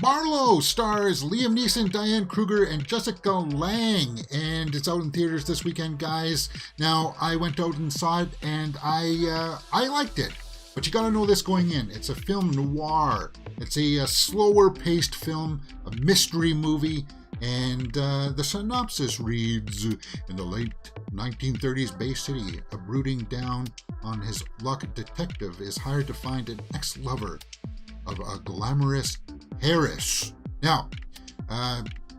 Marlowe stars Liam Neeson, Diane Kruger, and Jessica Lange, and it's out in theaters this weekend, guys. Now, I went out and saw it, and I liked it. But you got to know this going in. It's a film noir. It's a slower-paced film, a mystery movie, and the synopsis reads: in the late 1930s Bay City, a brooding down on his luck detective is hired to find an ex-lover of a glamorous Harris. Now,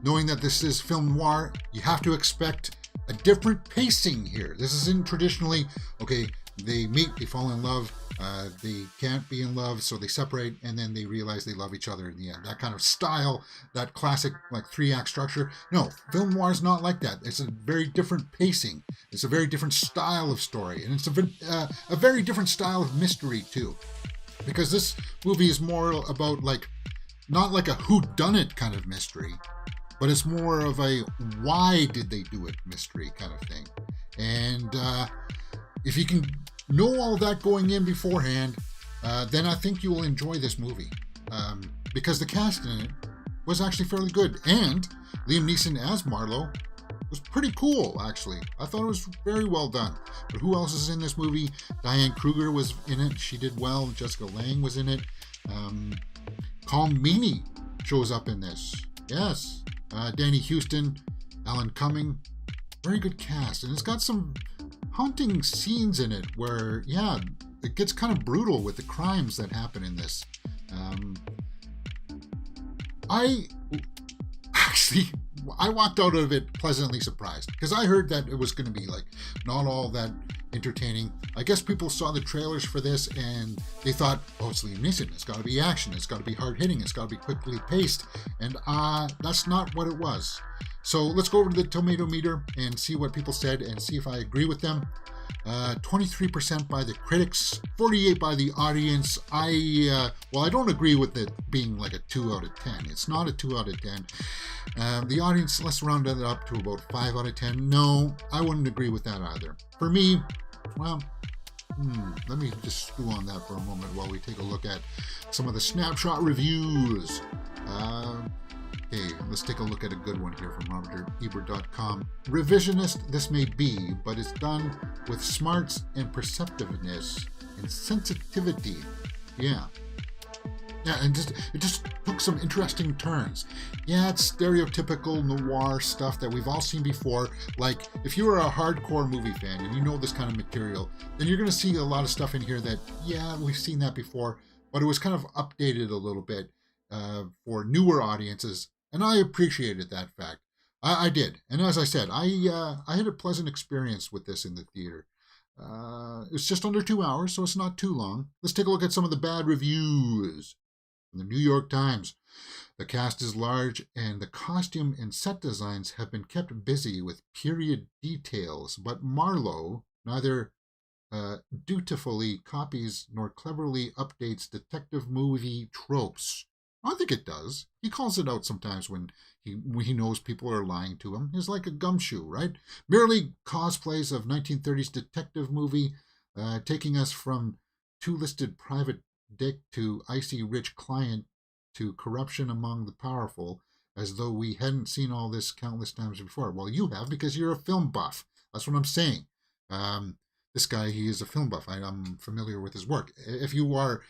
knowing that this is film noir, you have to expect a different pacing here. This isn't traditionally, okay, they meet, they fall in love, they can't be in love, so they separate, and then they realize they love each other in the end. That kind of style, that classic like 3-act structure. No, film noir is not like that. It's a very different pacing. It's a very different style of story, and it's a very different style of mystery too. Because this movie is more about like, not like a whodunit kind of mystery, but it's more of a why did they do it mystery kind of thing. And if you can know all that going in beforehand, then I think you will enjoy this movie. Because the cast in it was actually fairly good. And Liam Neeson as Marlowe was pretty cool, actually. I thought it was very well done. But who else is in this movie? Diane Kruger was in it. She did well. Jessica Lange was in it. Colm Meaney shows up in this. Yes. Danny Houston, Alan Cumming. Very good cast. And it's got some haunting scenes in it where, yeah, it gets kind of brutal with the crimes that happen in this. I walked out of it pleasantly surprised because I heard that it was going to be like not all that entertaining. I guess people saw the trailers for this and they thought, oh, it's Liam Neeson. It's got to be action. It's got to be hard hitting. It's got to be quickly paced. And that's not what it was. So let's go over to the tomato meter and see what people said and see if I agree with them. 23% by the critics, 48% by the audience. I don't agree with it being like a 2 out of 10. It's not a 2 out of 10. The audience, let's round it up to about 5 out of 10. No, I wouldn't agree with that either. For me, well, let me just stew on that for a moment while we take a look at some of the snapshot reviews. Okay, let's take a look at a good one here from RobertEbert.com. Revisionist this may be, but it's done with smarts and perceptiveness and sensitivity. Yeah, and it just took some interesting turns. Yeah, it's stereotypical noir stuff that we've all seen before. Like, if you are a hardcore movie fan and you know this kind of material, then you're going to see a lot of stuff in here that, yeah, we've seen that before, but it was kind of updated a little bit for newer audiences. And I appreciated that fact. I did. And as I said, I had a pleasant experience with this in the theater. It's just under 2 hours, so it's not too long. Let's take a look at some of the bad reviews. From the New York Times. The cast is large, and the costume and set designs have been kept busy with period details, but Marlowe neither dutifully copies nor cleverly updates detective movie tropes. I think it does. He calls it out sometimes when he knows people are lying to him. He's like a gumshoe, right? Merely cosplays of 1930s detective movie, taking us from two-listed private dick to icy rich client to corruption among the powerful, as though we hadn't seen all this countless times before. Well, you have, because you're a film buff. That's what I'm saying. This guy, he is a film buff. I'm familiar with his work. If you are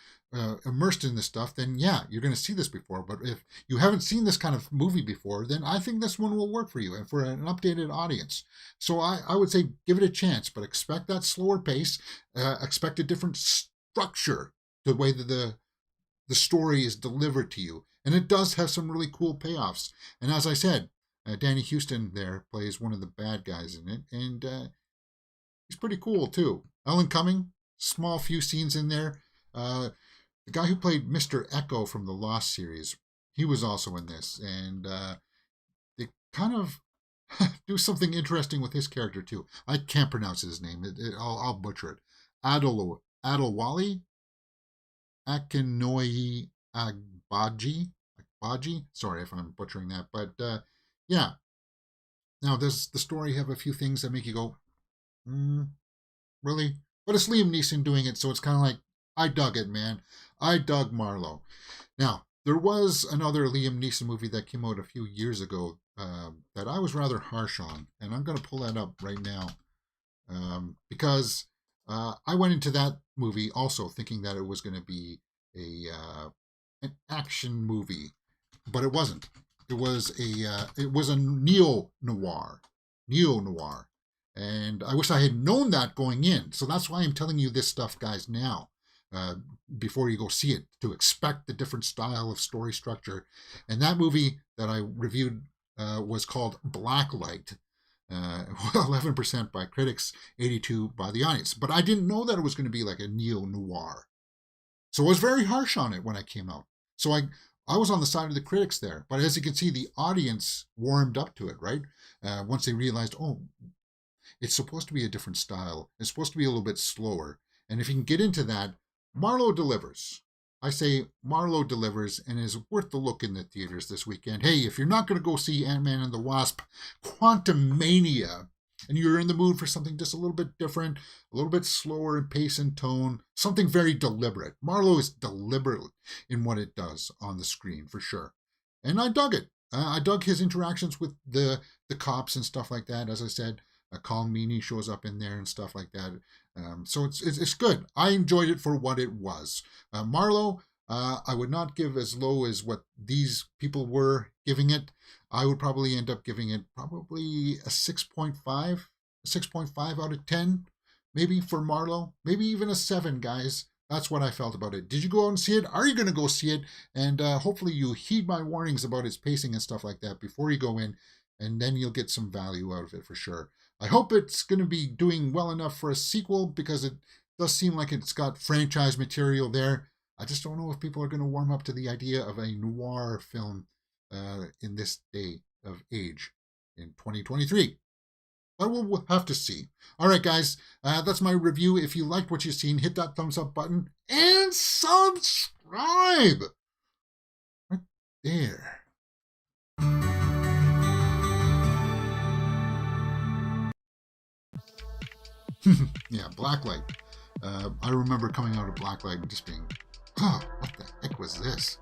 immersed in this stuff, then yeah, you're going to see this before. But if you haven't seen this kind of movie before, then I think this one will work for you and for an updated audience. So I would say give it a chance, but expect that slower pace, expect a different structure, the way that the story is delivered to you. And it does have some really cool payoffs. And as I said, Danny Houston there plays one of the bad guys in it, and he's pretty cool too. Alan Cumming, small few scenes in there. The guy who played Mr. Echo from the Lost series, he was also in this, and they kind of do something interesting with his character too. I can't pronounce his name. I'll butcher it. Adewale Akinnuoye-Agbaje. Sorry if I'm butchering that, but yeah. Now, does the story have a few things that make you go, really? But it's Liam Neeson doing it, so it's kind of like, I dug it, man. I dug Marlowe. Now, There was another Liam Neeson movie that came out a few years ago that I was rather harsh on, and I'm going to pull that up right now because I went into that movie also thinking that it was going to be an action movie, but it wasn't. It was a neo noir, and I wish I had known that going in. So that's why I'm telling you this stuff, guys, now. Before you go see it, to expect the different style of story structure. And that movie that I reviewed was called Blacklight. 11% by critics, 82% by the audience. But I didn't know that it was going to be like a neo-noir. So I was very harsh on it when I came out. So I was on the side of the critics there. But as you can see, the audience warmed up to it, right? Once they realized, oh, it's supposed to be a different style. It's supposed to be a little bit slower. And if you can get into that, Marlowe delivers. I say Marlowe delivers and is worth the look in the theaters this weekend. Hey, if you're not going to go see Ant-Man and the Wasp, Quantumania, and you're in the mood for something just a little bit different, a little bit slower in pace and tone, something very deliberate. Marlowe is deliberate in what it does on the screen, for sure. And I dug it. I dug his interactions with the cops and stuff like that. As I said, Colm Meaney shows up in there and stuff like that. So it's good. I enjoyed it for what it was. Marlowe, I would not give as low as what these people were giving it. I would probably end up giving it probably a 6.5 out of 10, maybe for Marlowe, maybe even a 7, guys. That's what I felt about it. Did you go out and see it? Are you going to go see it? And hopefully you heed my warnings about its pacing and stuff like that before you go in, and then you'll get some value out of it for sure. I hope it's going to be doing well enough for a sequel, because it does seem like it's got franchise material there. I just don't know if people are going to warm up to the idea of a noir film in this day of age in 2023. But we'll have to see. All right, guys, that's my review. If you liked what you've seen, hit that thumbs up button and subscribe right there. Yeah, Blacklight. I remember coming out of Blacklight and just being, oh, what the heck was this?